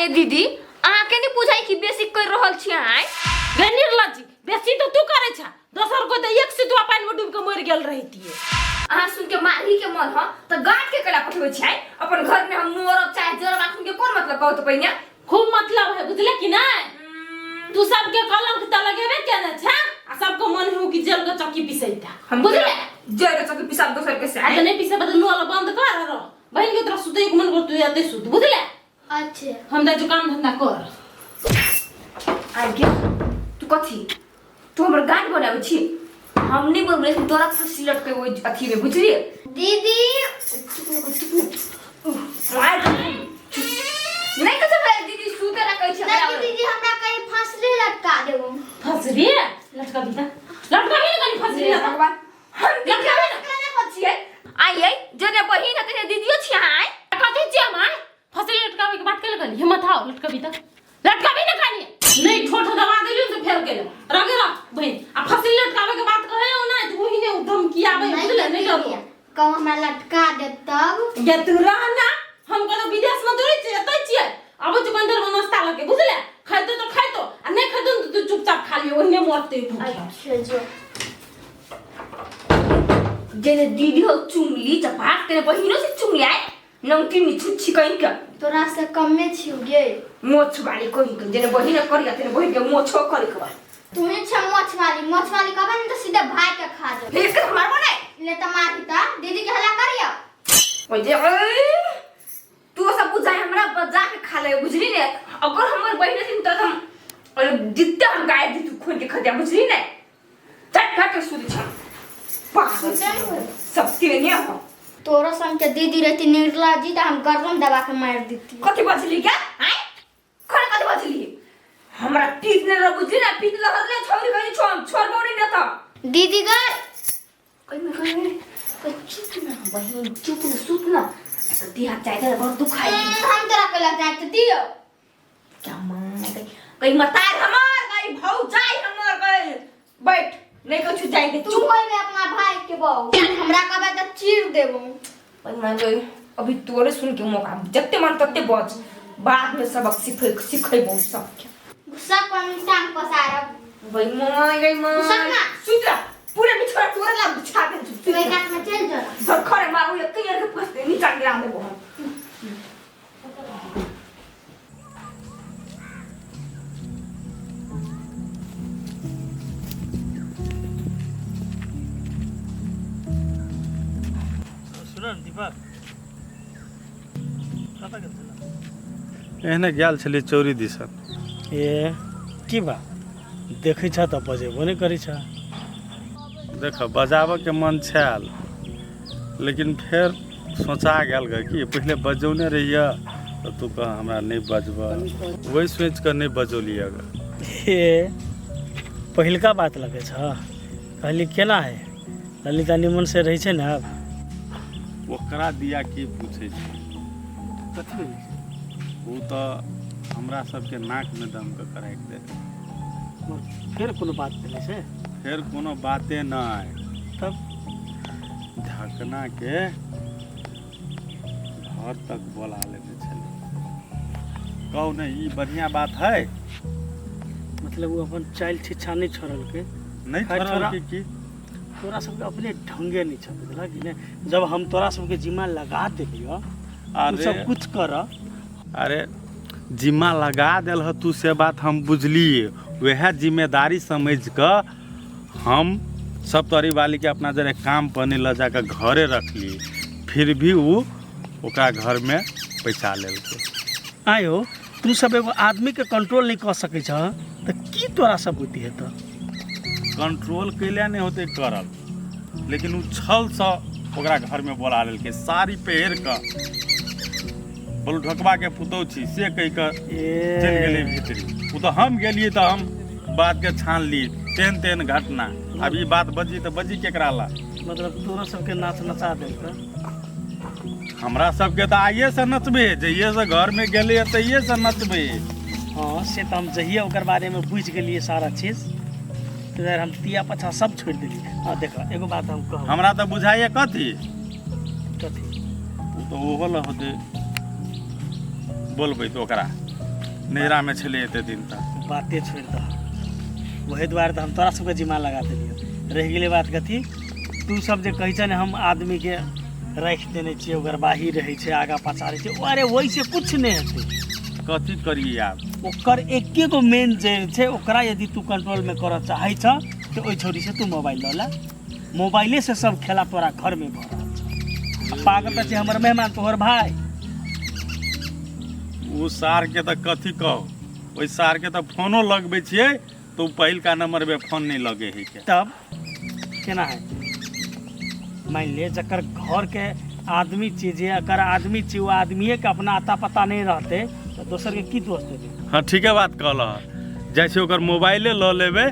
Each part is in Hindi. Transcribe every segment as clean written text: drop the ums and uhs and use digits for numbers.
आए दीदी अहाँ के नहीं बुझाई कि बेसी कर रहल छी आय गनिरला जी बेसी तो तू करे छ दोसर को तो एक से दो पानी में डूब के मर गेल रहिती अहाँ सुन के मारी के मन ह त गांठ के कला पठबै छी अपन घर में हम मोरब चाहे जरब सुन के कोन मतलब कहत पहिने खूब मतलब है बुझले कि नहीं तू सबके कलंक त लगेबे केने छ आ सबको मन हो कि जेल के चक्की पिसैता हम बुझले जेल के चक्की पिसा दोसर के से आ नहीं पिसे बदल वाला बंद कर रो बहन के तरफ सुते एक मन को तू याते सुत बुझले अच्छे हम दा जो काम धंधा कर आगे तू कथी तू हमर गांठ बनाबै छी हम नहीं बोलबे तोरा फसी लटके वो अथी में बुझली दीदी नहीं कछ भाई दीदी सूते ना कहै छै नहीं दीदी हमरा कहीं फसले लटका देबो फसरी लटका बिता लटका भी नहीं फसरी भगवान हम दिखावे ना कहना पछिए आइए जने बहिन तने दीदियो छी आय कथि छी हम फसरी लटकावे के बात केले गनी हिम्मत आओ लटका बिता लटका भी ना खानी नहीं ठोठ दबा देलियो तो फेर गेलो रगे रख बहन आ फसरी लटकावे के बात कहे हो ना तो वही ने उधम किया बे बुझले नहीं करो कहू हमरा लटका दे तब ये तू रहना हम कोनो विदेश में दूरी छी एतै छी अब जो कंदर में नाश्ता लगे बुझले खाइतो तो खाइतो आ नहीं खाइतो तो तू चुपचाप खा लियो ओने मरते भूखे अच्छा जो जने दीदी हो चुंगली चपाट तेरे बहिनो से चुंगली आय नंकी नि छुच्छी कहीं का तोरा से कमे छिउ गे मोछ वाली कहीं का जने बहिन करिया तेरे बहिन के मोछो करी के तुम्हें छ मोछवाली कहबे न तो सीधे भाई के खा दे फिर के मारबो नहीं ले त मारी ता दीदी के हल्ला करियो ओए जे तू सब बुझाई हमरा बजा के खा ले बुझली ने अगर हमर बहिन दिन त हम और जित्ते हम गाय दी तू खोन के खदिया बुझली ने चट खट सुदी छ पागल सब तेने हो तोरा संग के दीदी रहती निर्ला जी त हम गर्दन दबा के मार देती कथि बजली क्या हैं खरे कथि बजली हमरा पीठ ने र बुझली ना पीठ लहरले छोरी गनी छोड़ बौनी न त दीदी गए कोई चुप ना बहिन चुप ना सुत ना तो दिया चाहिए बहुत दुखाई हम तोरा के लग जाए त दियो क्या मां कहीं मतार हमार कहीं भाऊ जाई हमार कहीं बैठ नहीं कुछ जाएंगे तू कोई में अपना भाई के बहू हमरा कहबे त चीर देबो पर मैं गई अभी तोरे सुन के मौका जत्ते मन तत्ते बच बाद में सबक सिखै बहुत सब गुस्सा पर टांग पसारब भाई गई मां गुस्सा ना सुन पूरे बिछोड़ा तोरे ला बिछा दे तू एक हाथ में चल जा धर खरे मारू ये कहीं के फंसते नीचा गिरा दे वो दीपक एहने गेल छली चोरी दिसन ए की बा देखै छ त बजेबो नै करै छ देख बजाबऽ के मन छल लेकिन फिर सोचा गेल ग कि पहले बजौने रहिए तो तू कह हमरा नहीं बजबऽ वही सोच कर नहीं बजौलिए ग ए पहिलका बात लगे छ कहली केना है ललिता निमन से रहै छै ने अब ओकरा दिया की पूछे छै कथी वो तो हमरा सबके नाक में दम के कराइक दे फिर कोनो बात भेलै से फिर कोनो बाते नहीं तब ढकना के घर तक बोला लेने छले कहू नहीं ई बढ़िया बात है मतलब वो अपन चाइल छिछा नहीं छोड़ल के नहीं छोड़ा की तोरा सबके अपने ढंगे नहीं छ बुझला कि ने जब हम तोरा सबके जिम्मा लगा देलियो तू सब कुछ कर अरे जिम्मा लगा दिल ह तू से बात हम बुझलिए वह जिम्मेदारी समझ कर हम सब तोरी वाली के अपना जरे काम पने ल जाकर घरे रख ली फिर भी वो ओकरा घर में पैसा लेलकै आयो तू सब एगो आदमी के कंट्रोल नहीं कर सकै छ त की तोरा सब बुद्धि है त कंट्रोल कैले नहीं होते करल लेकिन उ छल से ओकरा घर में बोला लेलकै साड़ी पहिर कर बोल ढोकबा के पुतौ छी से कह कर चल गेलै भीतरी उ तो हम गेलिए तो हम बात के छान ली तेन घटना अब ये बात बजी तो बजी केकरा ला मतलब तोरा सबके नाच नचा देल त हमरा सबके तो आइए से नचबे जइए से घर में गेले तइए से नचबे हां से त हम जहिए ओकर बारे में बुझ गेलिए सारा चीज तो हम तिया पछा सब छोड़ देली हां देख एगो बात हम कहब हमरा तो बुझाइए कथी कथी तो ओहो ल होते बोलबै तो ओकरा नैरा में छले एते दिन तक। बाते छोड़ दो वही द्वारे तो हम तोरा सबके जिम्मा लगा देलिए। रह गेलै बात कथी, तू सब जे कहै छै ने हम आदमी के रख देने छियै ओकर बाही रहै छै आगा पाछा रहै छै, अरे वैसे कुछ नहीं हेतै। कथी करिए आब? ओकर एके गो मेन जे छै ओकरा यदि तू कंट्रोल में करऽ चाहै छ तो ओइ छोरी से तू मोबाइल लऽ ला। मोबाइले से सब खेला तोरा घर में भऽ रहल छै। पागल तऽ छै हमर मेहमान तोहर भाई। उ सार के तऽ कथी कहू, ओइ सार के तऽ फोनो लगबै छियै तो पहिलका नंबर पे फोन नहीं लगे है के। तब केना है, मान ले जकर घर के आदमी चीज है, अगर आदमी छी वो आदमीये के अपना अता पता नहीं रहते तो दोसर के की दोष देते। हाँ ठीके बात कहल। जैसे ओकर मोबाइले लऽ लेबै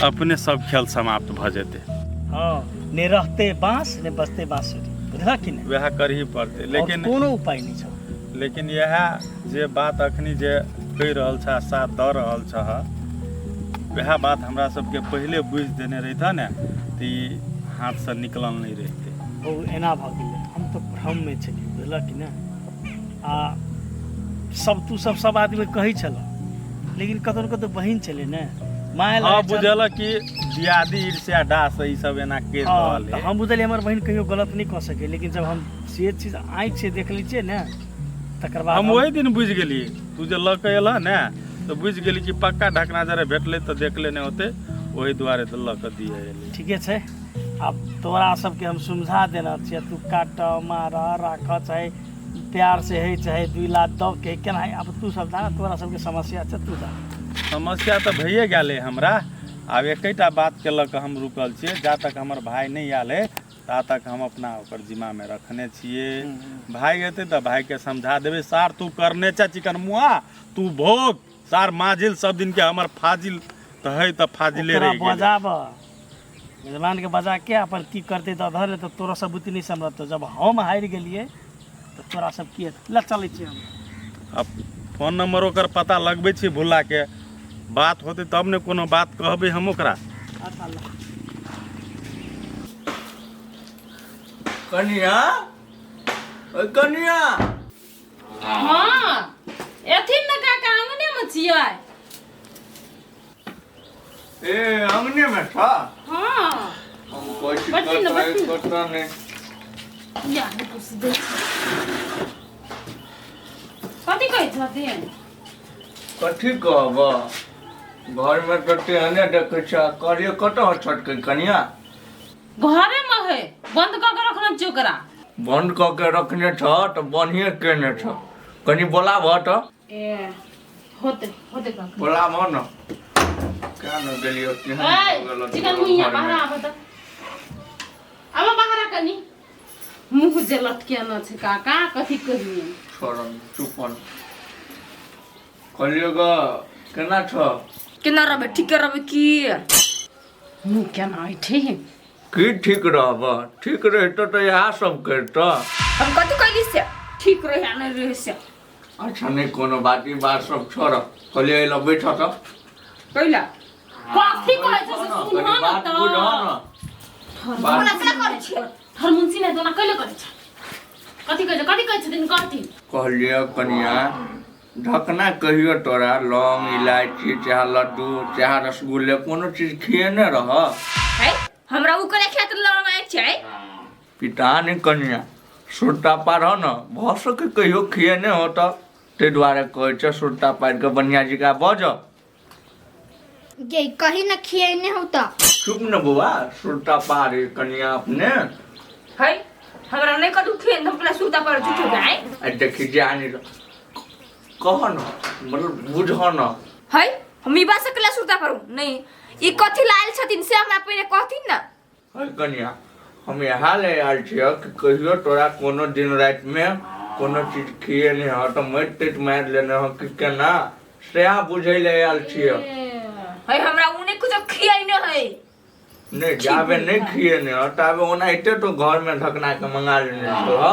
अपने सब खेल समाप्त भ जेतै। हाँ ने रहते बांस ने बजते बांसुरी, बुझला कि नहीं? वह कर ही पड़तै। लेकिन कोनो उपाय नहीं छै। लेकिन यह जे बात अखनी जे कहि रहल छ, साथ दऽ रहल छ, वह बात हमरा सबके पहले बुझ देने रहिता ने तो ई हाथ से निकलल नहीं रहते। ओ एना भ गेलै, हम तो भ्रम में छलियै, बुझला कि नहीं? आ सब तू सब आदमी कहै छल, लेकिन कतौ कतौ बहिन छलै ने माय लग। हाँ बुझल कि दियादी ईर्ष्या डास ई सब एना के रहल है। हम बुझलियै हमर बहिन कहियो गलत नहीं कह सके, लेकिन जब हम से चीज आँखि से देख लै छियै ने तकर बाद हम वही दिन बुझ गेलिए। तू जे लऽ के एलह ने तो बुझ गेली कि पक्का ढकना जरा भेटले तो देख लेने होते, वही दुआरे तो लऽ के दिए एली। ठीके छै। अब तोरा सबके हम समझा देना छियै, तू काट मार राख चाहे प्यार से है चाहे 2 लाख दब के केना है। अब तू सब जाना तोरा सबके समस्या छै, तू जा। समस्या तो भइए गेलै हमरा। आब एकटा बात के लऽ के हम रुकल छियै, जा तक हमर भाई नहीं आयल है ता तक हम अपना ओकर जिम्मा में रखने छियै। भाई एतै तो भाई के समझा देबै, सार तू करने छ चिकन मुआ तू भोग, सार माजिल सब दिन के हमर फाजिल तो है तो फाजिले रह गेल। बजाब मेजबान के बजा के अपन की करते तो धर ले तो तोरा सब बुद्धि नहीं समझत। जब हम हारि गेलिए तो तोरा सब की ल चलै छी हम। अब फोन नंबर ओकर पता लगबै छी भुला के, बात होते तब ने कोनो बात कहबै हम ओकरा। अच्छा ल कनिया, ओ कनिया, हाँ एथिन न काका अंगने में छियै। ए अंगने में था। हाँ हम कोई बच्ची न, बच्ची न। करता नहीं। या ने कुछ दे। कथी कहै छथिन? कथी कहब, घर में कते हने देखे छ, करिए कतऽ छटकै कनिया? घरे में है, बंद क के रखना छै ओकरा। बंद क के रखने छ तो बढ़िए केने छ। कनी बोलाब त। ए होते होते काका। बोलाब न। क्या न गेलियो केहन हो गेल चिकन मुइया बाहर आब त। अब बाहर कनी मुंह जे लटके न छै काका, कथी करिए? छोड़न चुपन। कहलियो ग केना छ? केना रहबै? ठीक रहबै की? मुंह केना ऐठे? की ठीक रहब? ठीक रहत तो यह सब करत। हम कथी कहली से ठीक रहे नहीं रहे से? अच्छा नहीं कोनो बात, ई बात सब छोड़। कहलिए ल बैठ त। कैला कथी कहै छै से सुन न बात त। बुझ न। हमरा क्या करै छियै? हरमुंसी ने दोना कैले करे छ? कथी कहै छथिन कथी? कहलिए कनिया ढकना कहियो तोरा लौंग इलायची चाहे लड्डू चाहे रसगुल्ले कोनो चीज खिएने रह है हमरा उ करे खातिर लड़ाई छै। पिता नहीं कनिया सुरता पार हो न भ सके कहियो खिएने हो त ते द्वारे कहै छ सुरता पार के बनिया जी का बज। ये कहीं न खिएने हो तो चुप न बुआ, सुरता पार है कनिया अपने। है हमरा नहीं कदू खेन हम अपना सुता पर झूठ जाए। आ देखी जानी कह न, मतलब बुझ न। है हम ई बात से कला सुता पर नहीं ई कथी लायल छथिन से हमरा पहिले कहथिन ना। है कनिया हम यहाँ ले आयल छिय कि कहियो तोरा कोनो दिन रात में कोनो चीज खिए नहीं हो तो मट टेट मार लेने हो कि केना से बुझे ले आयल छिय। है हमरा उने कुछ खियाई न है। नहीं जाबे नहीं खिए नहीं हो तबे ओनाइते तो घर में ढकना के मंगा लेने तो ह।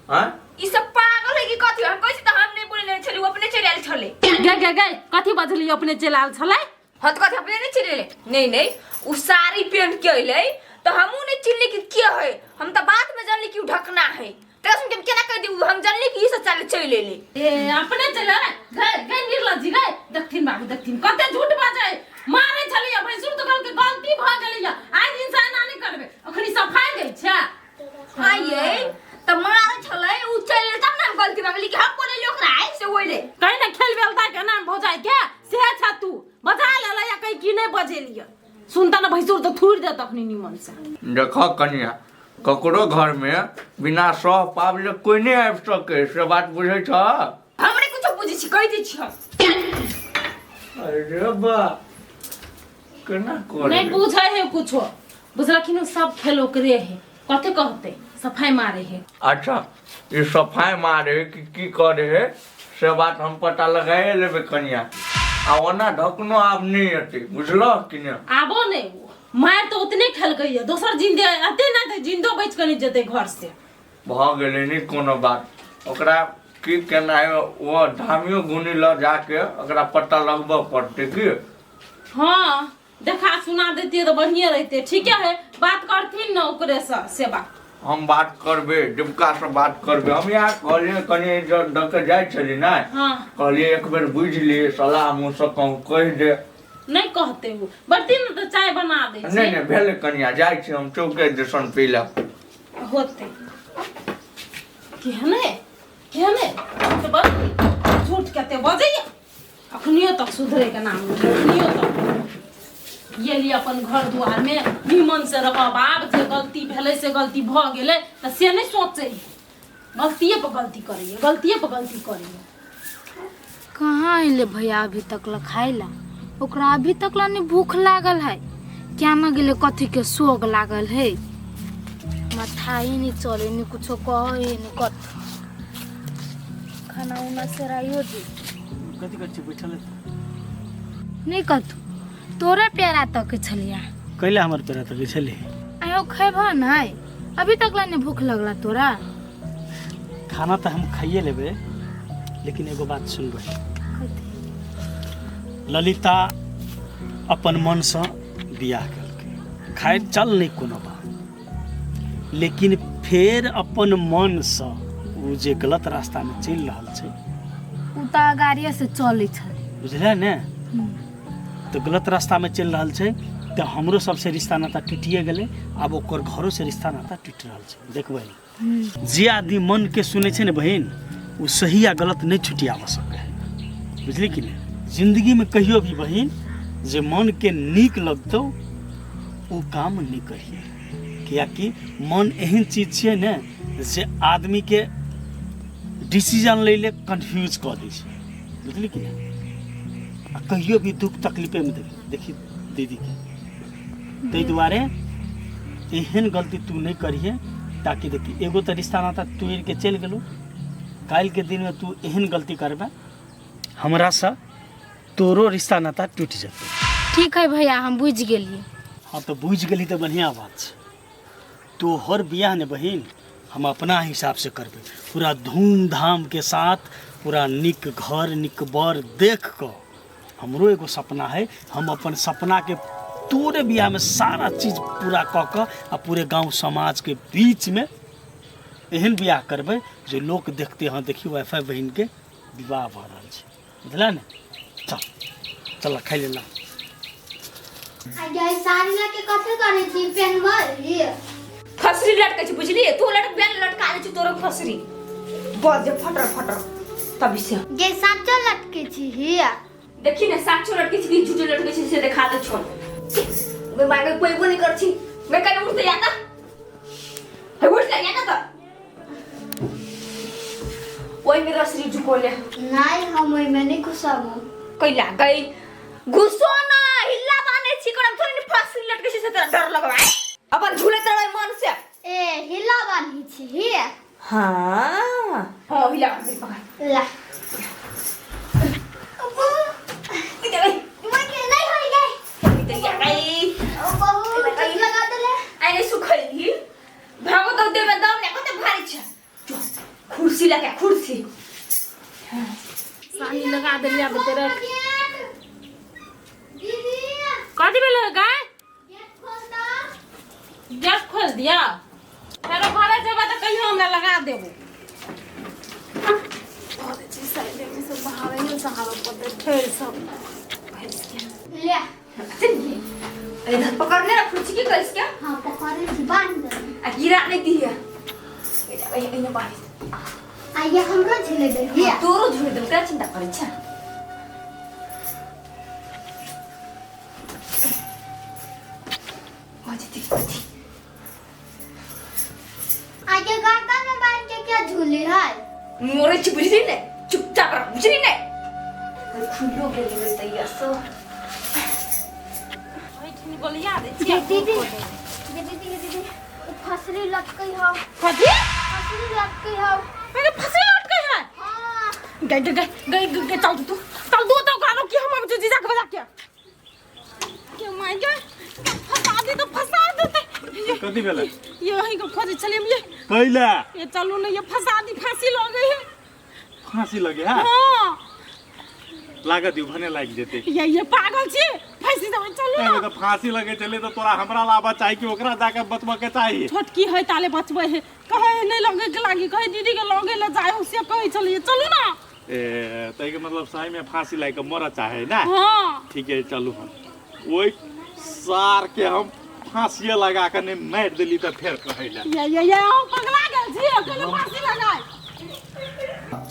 हां ई सब पागल है कि कथी? हम कहै छी त हम नहीं बोलले छली, वो अपने चले आयल छले। गे कथी बजली अपने चलाल छलै? हत कथी अपने नहीं चले? नहीं उ साड़ी पहन के अइले तो हमहू नहीं चिल्ली कि क्या है। हम तो बात में जानली कि उ ढकना है। तेरा सुन के केना कर दी हम जानली कि ई सब चल चल ले ए अपने चले गए गए निर्लज्जी गए दक्षिण बाबू दक्षिण कते झूठ बाजे मारे छलिया भैंसुर तो कहल के गलती भ गेलिया आज इंसान आने करबे अखनी सफाई गई छै आइए त मारे छले उ चल तब ना गलती मांगली कि हम बोले लोग राय से होइले कहीं ना खेल बेलता के नाम भौजाई के से छ तू बजा ले या कहीं की नहीं बजेलिया सुनता ना भैंसुर तो थूर दे तखनी निमन से देखो कन्या ककरो घर में बिना सह पावले कोई नहीं आबि सके से बात बुझे छ हमरे कुछ बुझी छी कहि दै छी अरे बा केना करे नहीं बुझे है कुछ बुझलखिन सब खेल ओकरे है कथे कहते सफाई मारे है अच्छा ये सफाई मारे की करे है से बात हम पता लगाए लेबे कन्या आ ओना ढकनो आब नहीं अते बुझलो कि नहीं आबो नहीं मार तो उतने खेल गई है दोसर जिंदे अते ना तो जिंदो बच के नहीं जते घर से भ गेले नहीं कोनो बात ओकरा की केना है वो धामियो गुनी ल जाके ओकरा पता लगबो पड़ते की हाँ देखा सुना देती तो बढ़िया रहते ठीक है बात करथिन ना ओकरे से बात हम बात करबे डिबका से बात करबे हम यहाँ कहलिए कनी डक जाय छली ना हाँ कहलिए एक बेर बुझ लिए सलाह मुँह से कहूँ कह दे नहीं कहते हो बर्ती में तो चाय बना दे नहीं नहीं भेले कनिया जाय छी हम चौके जैसन पीला होते केहने तो बस झूठ कहते बजैया अखनियो तक सुधरे के नाम अखनियो तक ये लिए अपन घर द्वार में निमन से रहब आब जे गलती भेले से गलती भ गेले त से नहीं सोचे गलतीए पर गलती करिए कहाँ अइले भैया अभी तक ला खाइला ओकरा अभी तक ला नहीं भूख लागल है क्या न गेले कथी के सोग लागल है माथा ही नहीं चले नहीं कुछो कहे नहीं कथ खाना उना से राइयो दी कथी कर छी बैठल नहीं कथू तोरे प्यारा तक छलिया कैला हमर पेरा तक छली आयो खेबा नहीं अभी तक ला नहीं भूख लगला तोरा खाना तो हम खाइए लेबे लेकिन एगो बात सुनबे ललिता अपन मन से बियाह करके खाए चल नहीं कोनो बात लेकिन फिर अपन मन से वो जे गलत रास्ता में चल रहा छे उ त गाड़िया से चले छल बुझले ने तो गलत रास्ता में चल रहा छे तो हमरो सबसे रिश्ता नाता टूटिए गेले अब ओकर घरों से रिश्ता नाता टूट रहा छे देखबै जे आदमी मन के सुने छे ने बहन वो सही या गलत नहीं छुटिया सके बुझली कि नहीं जिंदगी में कहियो भी बहन जे मन के नीक लगतौ वो काम नहीं करिए कियाकि मन एहन चीज छे ने जे आदमी के डिसीजन ले ले कंफ्यूज कर दै छै बुझली कि नहीं कहियो भी दुख तकलीफे में देखी दीदी के ताहि दुआरे एहन गलती तू नहीं करिए ताकि देखी एगो तो रिश्ता नाता तोड़ के चल गेलो काल के दिन में तू एहन गलती करबे हमरा से तोरो रिश्ता नाता टूट जाते ठीक है भैया हम बुझ गेलिए हाँ तो बुझ गली तो बढ़िया बात है तोहर बियाह ने बहन हम अपना हिसाब से करबे पूरा धूमधाम के साथ पूरा निक घर निक बर देख कर हमरो एगो सपना है हम अपन सपना के तोरे बियाह में सारा चीज पूरा कऽ कऽ आ पूरे गांव समाज के बीच में एहन बियाह करबे जो लोग देखते हाँ देखियो वाईफाई बहन के विवाह भ रहल छै बुझला ने चल खाई लेला आगे साड़ी लेके कथे करे छी पेनवली फसरी लटके छी बुझली तू लटक बेन लटका ले छी तोरो फसरी बस जे फटर फटर तभी से गे साचो लटके छी हिया देखी ने साचो लटके छी कि झूठो लटके छी से दिखा दे छोड़ मैं मांगे कोई वो नहीं कर छी मैं कने उठते जाता है उठ ले जाता तो ओई मेरा शरीर झुको ले नहीं हम ओई में नहीं घुसाबो कैला गई गुस्सो ना हिल्ला बाने छी करम थोड़ी नहीं फसरी लटके छी से तेरा डर लगवा अपन झूले तेरे मन से ए हिला बानी छी हिया हां हो हिला बाने पकड़ ला इधर मैं के नहीं होई गई इधर गई बहुत लगा देले आइने सुखैली भागो तो दे में दम ने कते भारी छ कुर्सी लगा कुर्सी सानी लगा देलिया तेरे दीदी कथी भेल गाय गेट खोल दो गैस खोल दिया तेरा घर घरे जेबा त कहियो हमरा लगा देबो बहुत अच्छी साइड में सब बाहर ही सहारा पर ठेल सब ले इधर पकड़ने ना खुची की कर क्या हाँ पकड़े थी बांध दे आ गिरा नहीं दी है ये बाहर आइए हमरो झेले दे लिया तोरो झुड़ दे क्या चिंता करे छ आगे गर्दन में बांध के क्या झूले है मोरे चुप बुझी ने चुपचाप रह बुझी ने खुलो के लिए तैयार सो बैठनी बोलिया दे दीदी दीदी फसली लटकई हो कथी फसली लटकई हो अरे फसली लटकई है हां गई चल तो कानो कि हम अब जीजा के बजा के माय गॉड फसा देते कथी भेलै ये वही को खोज चलिए हम ये कैला ये चलो ना ये फसा दी फांसी लग गई है फांसी लगे है हां लागत यू भने लाग जेते ये पागल छी फांसी दे चलो ना तो फांसी लगे चले तो तोरा हमरा लाबा चाहि कि ओकरा जाके बचबा के चाहिए छोटकी है ताले बचबे है कहे नहीं लगे के लागी कहे दीदी के लगे ले जाए उसे कहे चलिए चलो ना ए तै के मतलब सही में फांसी लाग के मरा चाहे ना हां ठीक है चलू हम ओई सार के हम फांसी लगा के ने मार देली त फेर कहैला ये हम पगला गेल छी अकेले फांसी लगाए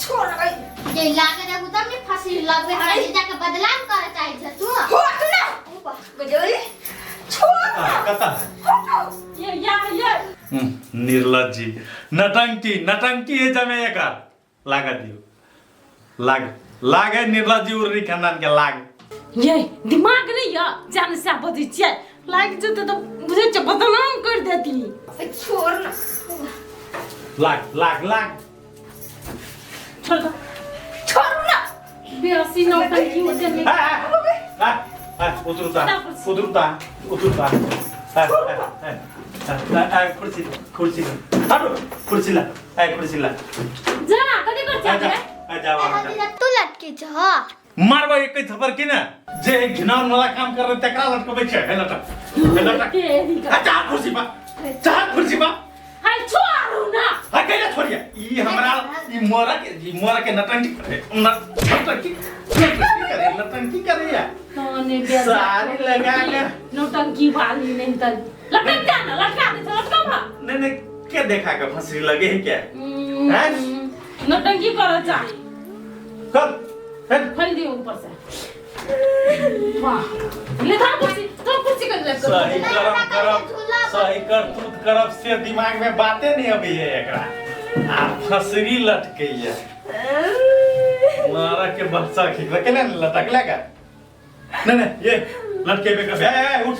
छोड़ गई ये लागे देखो तब ने फसली लगबे हरा जीजा के बदलाव करे चाहे छ तू हो ना गजोई छोड़ कता ये निर्लज्जी नटंकी है जमे एक लागा दियो लागे निर्लज्जी उर्री खानदान के लाग ये दिमाग नहीं है जान से बजी छै लाग जते तो बुझे छ बदनाम कर देती छोड़ ना लाग छोड़ ना बेसी नौटंकी हो जाने उतरुता कुर्सी हटो कुर्सी ला जा कदी कर जाबे जीजा तू लटके छ मारबा एक थपर किन जे घिनाउन वाला काम कर रहे तकरा लटकबै छै हे लटक तेरी का चाह कुर्सी बा हाय छोड़ू ना हा कैला छोड़िया ई हमरा ई मोरा के नटंकी करे या तोने बे सारी लगा के नौटंकी वाली नहीं तन लटका दे लटका भा नहीं क्या देखा के फंसी लगे है क्या हैं नौटंकी करो जा कब फल दे ऊपर से वाह ले था कुर्सी कर ले सही करतूत करब से दिमाग में बातें नहीं अभी है एकरा आ फसरी लटके है मारा के बच्चा खिला के ना लटक लगा नहीं ये लटके पे कर उठ